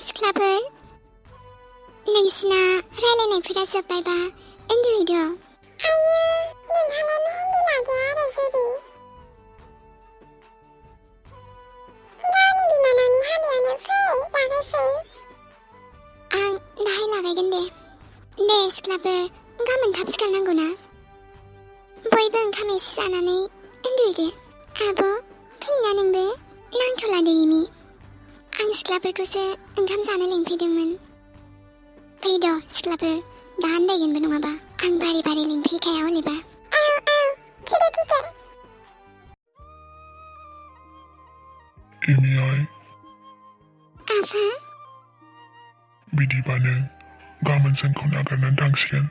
सिख्लाफोर नोंसिना रायलायनायफोरा जोब्बायबा उन्दुहैद' आं दाहाय लागायगोन दे सिख्लाफोर गाबोन थाब सिखारनांगौना बयबो ओंखाम एसे जानानै उन्दुहैदो आब' फैना नोंबो नांथ'ला दे इमि आं सिख्लाफोरखौसो ओंखाम जानो लिंफैदोंमोन फैद' सिख्लाफोर दा आन्दायगोनबो नङाबा आं बारे बारे लिंफैखाया हलेबा इमियाय आफा बिदिबानो गाबोन जोंखौ नागारनानै थांसिगोन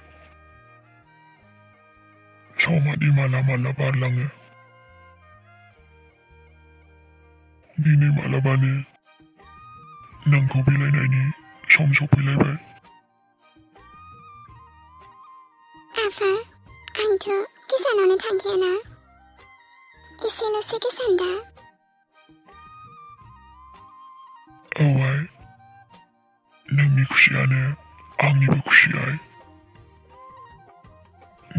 समादि माला माला बारलाङो दिनै मालाबानो नोंखौ बिलाइनायनि सम सफैलायबाय आफा आंथ' गोजानावनो थांखायाना एसेल'सो गोजान दा औ आइ नोंनि खुसियानो आंनिबो खुसि आइ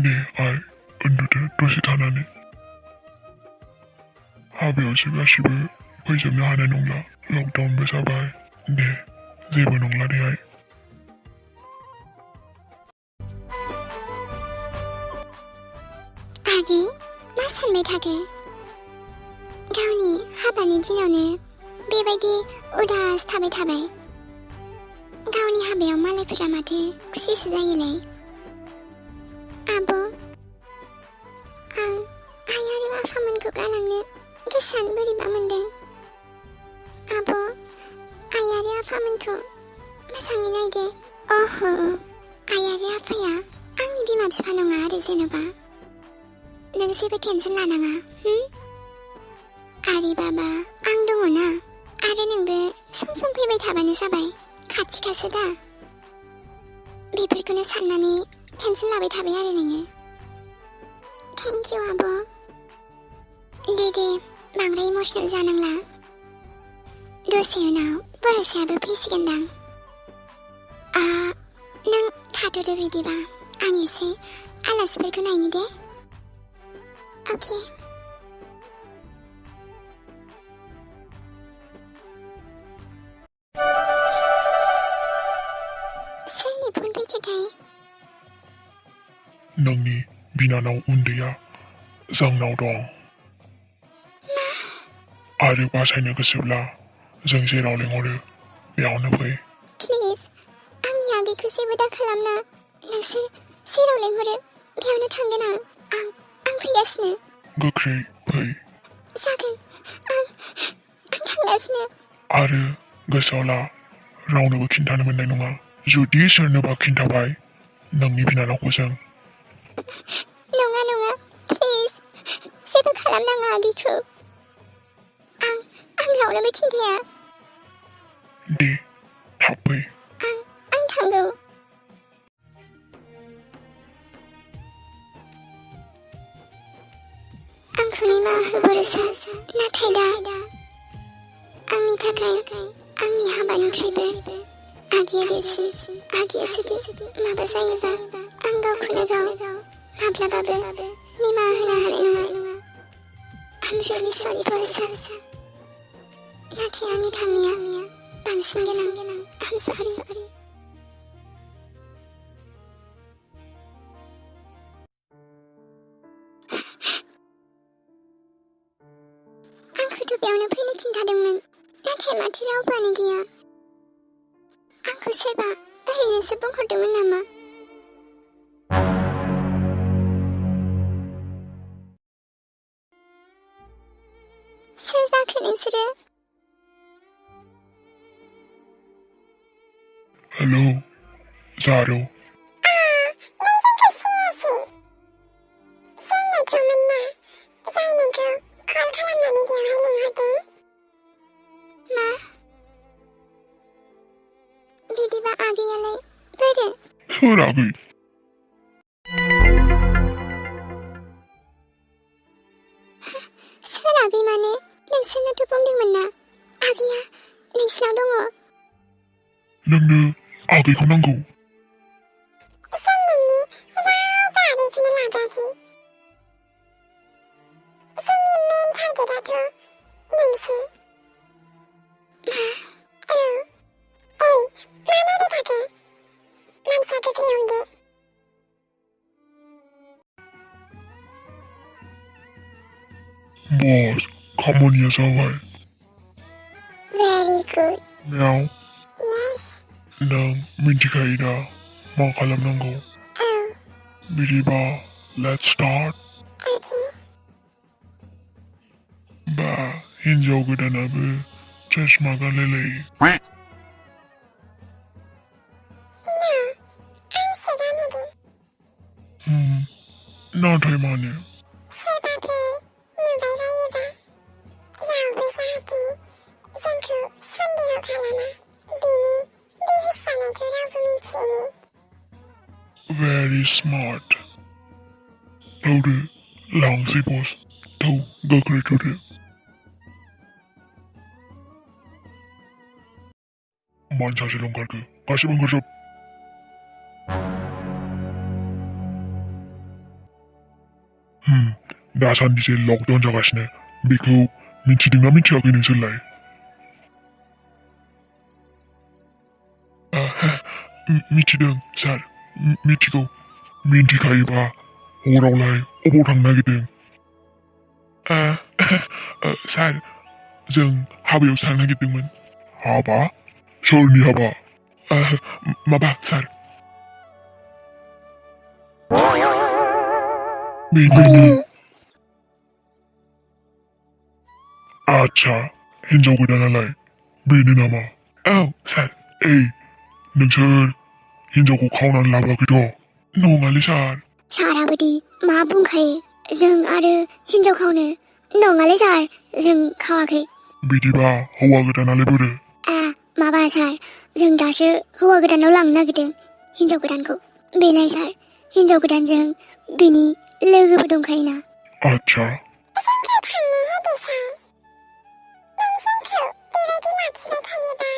दे आइ उन्दुदो दसे थानानै हाबायावसो गासिबो फैजोबनो हानाय नंला लकडाउनबो जाबाय दे जेबो नंला दे आइ आगै मा सानबाय थाखो गावनि हाबानि दिनावनो बेबायदि उदास थाबाय गावनि हाबायाव मालायफोरा माथो खुसिसो जायोलाय आब' आं आइ आरो आफामोनखौ गालांनो गोसोआनो बोरैबा मोनदों आब' आइ आरो आफामोनखौ मोजाङै नायदो अह' आइ आरो आफाया आंनि बिमा बिफा नङा आरो जेन'बा नों जेबो टेनसन लानाङा आरि बाबा आं दङना आरो नोंबो सम सम फैबाय थाबानो जाबाय खाथिखासो दा बेफोरखौनो साननानै टेनसन लाबाय थाबाय आरो नोङो थेंक इउ आब' दे बांद्राय इमसनेल जानांला दसे उनाव बरसायाबो फैसिगोनदां नों थाथ'दो बिदिबा आं एसे आलासिफोरखौ नायनि दे अके सोरनि फन फैखोथाय नोंनि बिनानाव उन्दैया जोंनाव दं आरो बासायनो गोसोब्ला जों जेराव लिंहरो बेयावनो फै प्लिज आंनि आगैखौ जेबो दा खालामना नोंसोर जेराव लिंहरो बेयावनो थांगोन आं फैगासिनो गोख्रै फै जागोन आं थांगासिनो आरो गोसोआव ला रावनोबो खिन्थानो मोननाय नङा जुदि सोरनोबा खिन्थाबाय नोंनि बिनानावखौ जों नङा प्लिज जेबो खालामनाङा आगैखौ आं रावनोबो खिन्थाया दे थाब फै आं थांगौ आंखौ निमाहा हो बरसा नाथाय दा आंनि थाखाय आंनि हाबानिख्रुइबो आगैया देरसिन आगैया जुदि माबा जायोबा आं गावखौनो गाव माब्लाबाबो निमाहा होनो हानाय नङा I'm really sorry बरसा नाथाय आंनि थांनाया बांसिन गोनां I'm sorry आंखौथ' बेयावनो फैनो खिन्थादोंमोन नाथाय माथो रावबोआनो गैया आंखौ सोरबा ओरैनोसो बुंहरदोंमोन नामा सोर जाखो नोंसोरो हेलौ जारौ बिदिबा आगैयालाय बोरो सोर आगै आगै माने नोंसोरनोथ' बुंदोंमोन ना आगैया नोंसिनाव दङ नोंनो आगैखौ नांगौ जों नोंनि रावबो आगैखौनो लाबोआखै जोंनि मेन टारगेटआथ' नोंसो औ ओइ मा नायबाय थाखो मानसिया गोख्रै हमदो बस खामानिया जाबाय very good मेव yes नों मिन्थिखायो दा मा खालामनांगौ औ बिदिबा let's start okay बा हिन्जाव गोदानाबो चश्मा गानलायलायो no आंसो गानहोदों नाथाय मानो सोरबाफोर नुबाय बायोबा रावबो जाहाथे जोंखौ सन्देह खालामा बेनि बेहुस जानायखौ रावबो मिन्थियैनि very smart थौदो लांसै बस थौ गोख्रै थौदो मानो सासेल' ओंखारखो गासिबो ओंखारजोब दासान्दि जे लकडाउन जागासिनो बेखौ मिथिदोंना मिथियाखै नोंसोरलाय मिथिदों सार मिथिगौ मिन्थिखायोबा हरावलाय अबाव थांनो नागिरदों सार जों हाबायाव थांनो नागिरदोंमोन हाबा सोरनि हाबा माबा सार बेनि आच्छा हिन्जाव गोदानालाय बेनो नामा औ सार नोंसोर हिन्जावखौ खावनानै लाबोआखैथ' नङालै सार साराबोदि मा बुंखायो जों आरो हिन्जाव खावनो नङालै सार जों खावाखै बिदिबा हौवा गोदानालाय बोरो माबा सार जों दासो हौवा गोदानाव लांनो नागिरदों हिन्जाव गोदानखौ बेलाय सार हिन्जाव गोदानजों बिनि लोगोबो दंखायोना आच्छा जोंखौ थांनो होदो सार नों जोंखौ बेबायदि लाखिबाय थायोबा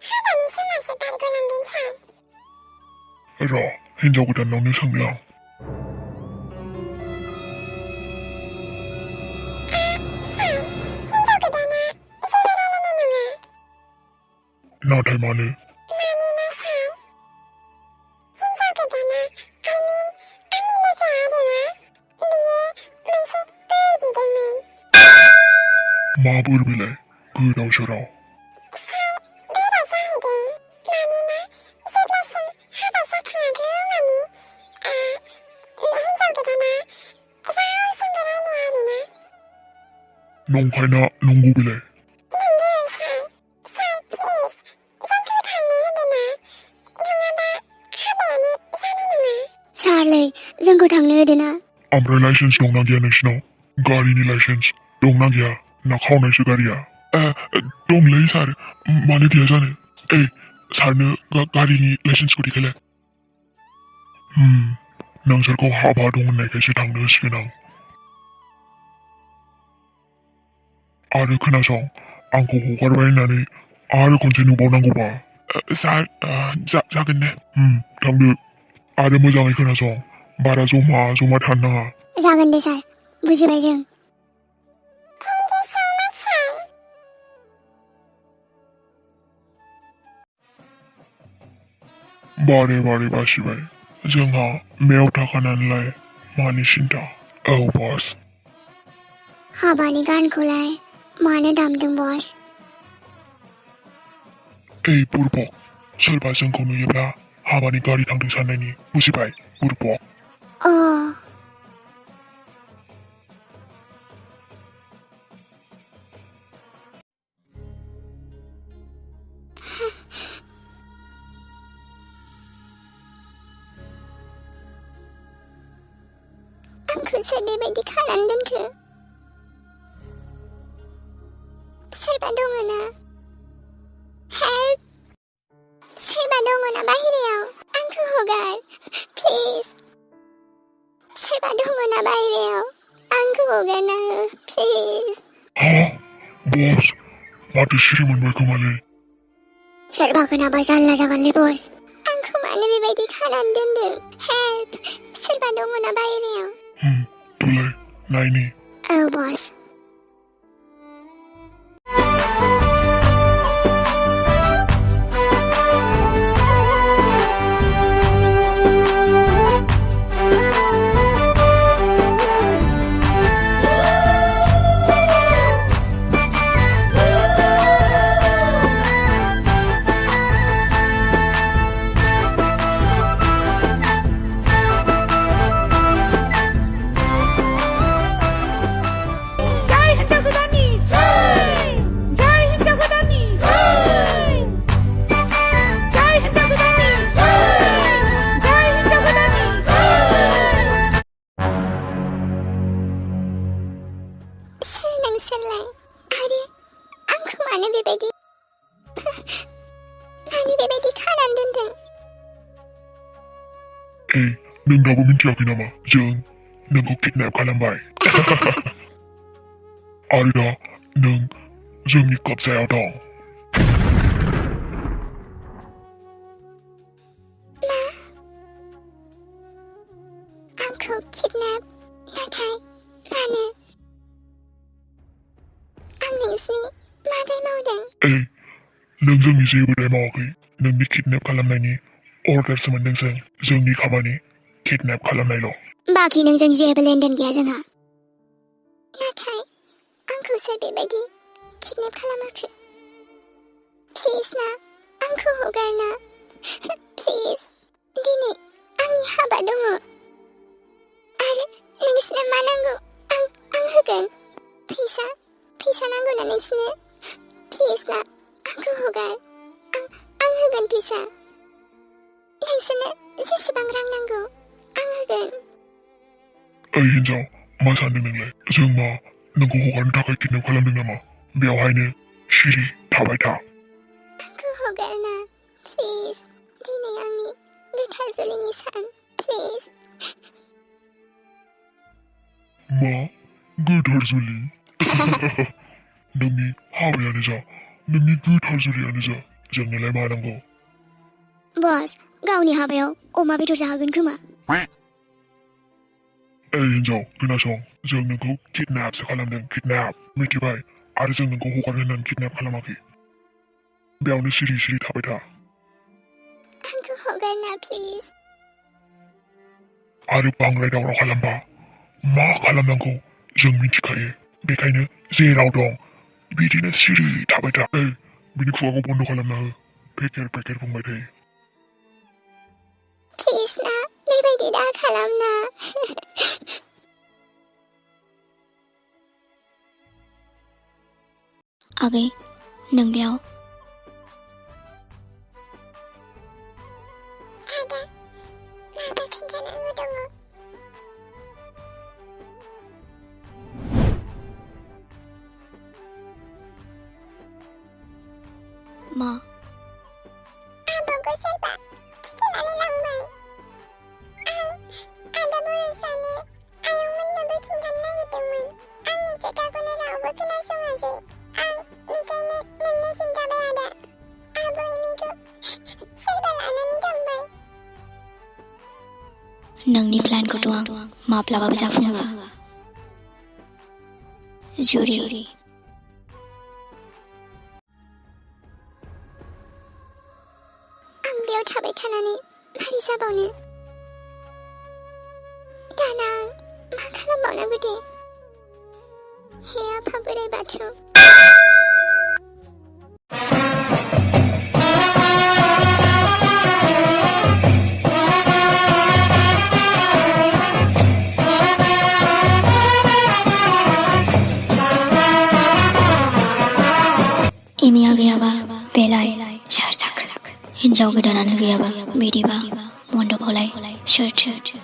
हाबानि समासो बारग'लांगोन सार र' हिन्जाव गोदानावनो सोंनो आं सार हिन्जाव गोदाना जेबो रायलायनाय नङा नाथाय मानो मानोना सार हिन्जाव गोदाना आंनि लोगो आरोना बियो मोनसे बोर बिदोंमोन मा बोर बिलाय गोदाव सोराव सार बोरा जाहैदों मानोना जेब्लासिम हाबा जाखाङागौ मानि हिन्जाव गोदाना रावजोंबो रायलाया आरोना नंखायना नंगौ बिलाय नंगौ सार प्लिज जोंखौ थांनो होदो ना नङाबा हाबायानो जानाय नङा सारलै जोंखौ थांनो होदो ना ओमफ्राय लाइसेन्स दंना गैया नोंसिनाव गारिनि लाइसेन्स दंना गैया ना खावनायसो गारिया दंलै सार मानो गैया जानो सारनो गारिनि लाइसेन्सखौ देखायलाय नोंसोरखौ हाबा दं होननायखायसो थांनो होसिगोन आं आरो खोनासं आंखौ हगारबाय होननानै आरो खनसे नुबावनांगौबा सार जागोन दे थांदो आरो मोजाङै खोनासं बारा जमा जमा थानो नाङा जागोन दे सार बुजिबाय जों थेंक इउ सो माच सार बारे बारे बासिबाय जोंहा मेव थाखानानैलाय मानि सिन्था औ बस हाबानि गानखौलाय मानो दामदों बस बुरबक सोरबा जोंखौ नुयोब्ला हाबानि गारि थांदों साननायनि बुजिबाय बुरबक आंखौ सोर बेबायदि खानानै दोनखो सोरबा दङ ना हेल्प सोरबा दङ ना बाहेरायाव आंखौ हगार प्लिज सोरबा दङ ना बाहेरायाव आंखौ हगारना हो प्लिज हा बस माथो सिरि मोनबाय खोमालै सोरबा खोनाबा जारला जागोनलै बस आंखौ मानो बेबायदि खानानै दोनदों हेल्प सोरबा दङ ना बायहेरायाव थौलाय नायनि औ बस नों दाबो मिन्थियाखै नामा जों नोंखौ किडनेप खालामबाय आरो दा नों जोंनि कब्जायाव दं आंखौ किडनेप नाथाय मानो आं नोंसिनि मा दाय मावदों नों जोंनि जेबो दाय मावाखै नोंनि किडनेप खालामनायनि अर्डारसो मोनदों जोंनि खामानि किडनेप खालामनायल' बाखि नोंजों जेबो लेनदेन गैया जोंहा नाथाय आंखौ सोर बेबायदि किडनेप खालामाखै प्लिज ना आंखौ हगारना प्लिज दिनै आंनि हाबा दङ आरो नोंसिनो मा नांगौ आं होगोन फैसा नांगौ ना नोंसिनो प्लिज ना आंखौ हगार आं होगोन फैसा नोंसिनो जेसेबां रां नांगौ आं होगोन हिन्जाव मा सानदों नोंलाय जों मा नोंखौ हगारनो थाखाय किडनेप खालामदों नामा बेवहायनो सिरि थाबाय था आंखौ हगारना प्लिज दिनै आंनि गोथार जुलिनि सान प्लिज मा गोथार जुलि नोंनि हाबायानो जा नोंनि गोथार जुलियानो जा जोंनोलाय मा नांगौ बस गावनि हाबायाव अमा बेदर जाहोगोन खोमा हिन्जाव खोनासं जों नोंखौ किडनेपसो खालामदों किडनेप मिथिबाय आरो जों नोंखौ हगारनो होननानै किडनेप खालामाखै बेयावनो सिरि सिरि थाबाय था आंखौ हगारना प्लिज आरो बांद्राय दावराव खालामबा मा खालामनांगौ जों मिथिखायो बेखायनो जेराव दं बिदिनो सिरि थाबाय था बिनि खुगाखौ बन्द खालामना हो पेकेर बुंबाय थायो प्लिज ना बेबायदि दा खालामना आगै नों बेयाव आदा माबा खिन्थानांगौ दङ मा आबौखौ सोरबा थिखोनानै लांबाय आं आदा बरसानो आयंमोननोबो खिन्थानो नागिरदोंमोन आंनि खोथाखौनो रावबो खोनासङासै आं बेखायनो नोंनो खिन्थाबाय आदा आबै एमिखौ सोरबा लानानै थांबाय नोंनि प्लानखौथ' आं माब्लाबाबो जाफुंहोआ जुरि आं बेयाव थाबाय थानानै मारै जाबावनो दाना आं मा खालामबावनांगौ दे हे आफा बोराइ बाथौ एमिया गैयाबा बेलाय सोर जाखो हिन्जाव गोदानानो गैयाबा बिदिबा मन्दपआवलाय सोरथो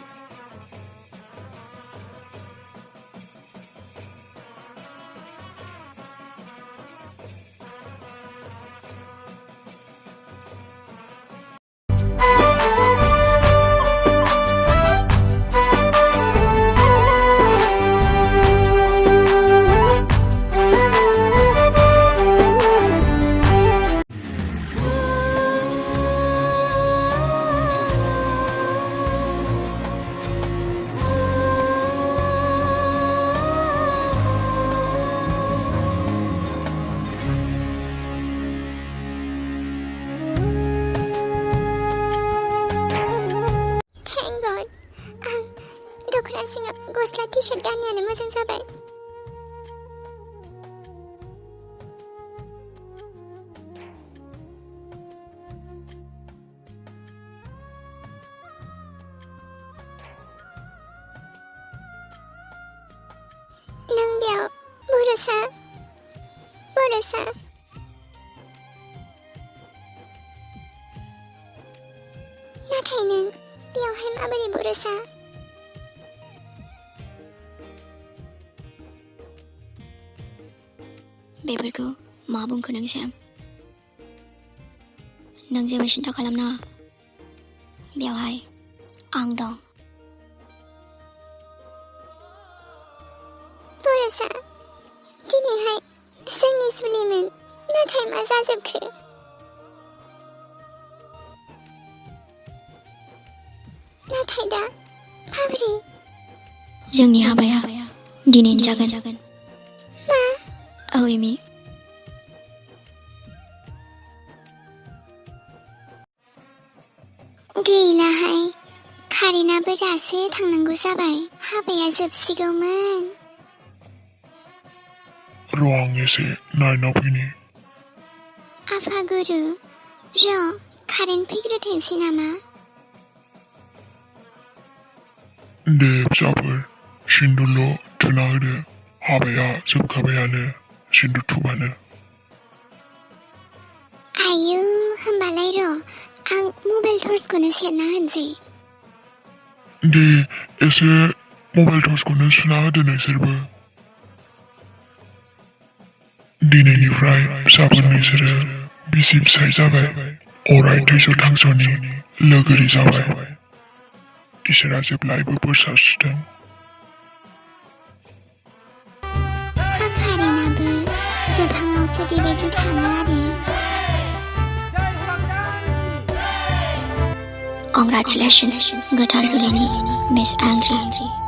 सिङाव गस्ला टि-शार्ट गाननायानो मोजां जाबाय। नों बेयाव बरसा नाथाय नों बेयावहाय माबोरै बरसा? बेफोरखौ मा बुंखो नों सेम? नों जेबो सिन्था खालामनाङा, बेवहाय आं दं। बरसा, दिनैहाय जोंनि जुलिमोन, नाथाय मा जाजोबखो? नाथाय दा माबोरै? जोंनि हाबाया दिनैनो जागोन। मा? औ एमि। गैलाहाय, कारेन्टआबो दासो थांनांगौ जाबाय। हाबाया जोबसिगौमोन। र' आं एसे नायना फैनि। आफा गुरु, कारेन्ट फैग्रोथोंसै नामा? दे फिसाफोर, सिन्दुरल' थुना होदो। हाबाया जोबखाबायानो, सिन्दुर थुबानो। आयौ, होमबालाय आं मबाइल टर्चखौनो सेरना होनोसै। दे एसे मबाइल टर्चखौनो सुना होदो नोंसोरबो। दिनैनिफ्राय फिसाफोर नोंसोरो बिसि फिसाय जाबाय, अराय थैस' थांस'नि लोगोरि जाबाय। इसोरा जेब्लायबो बोर सारस्रिथों। कारेन्टआबो जोबहाङावसो बेबायदि थाङो आरो। Congratulations, गोथार जुलिनि मिस एंग्रि।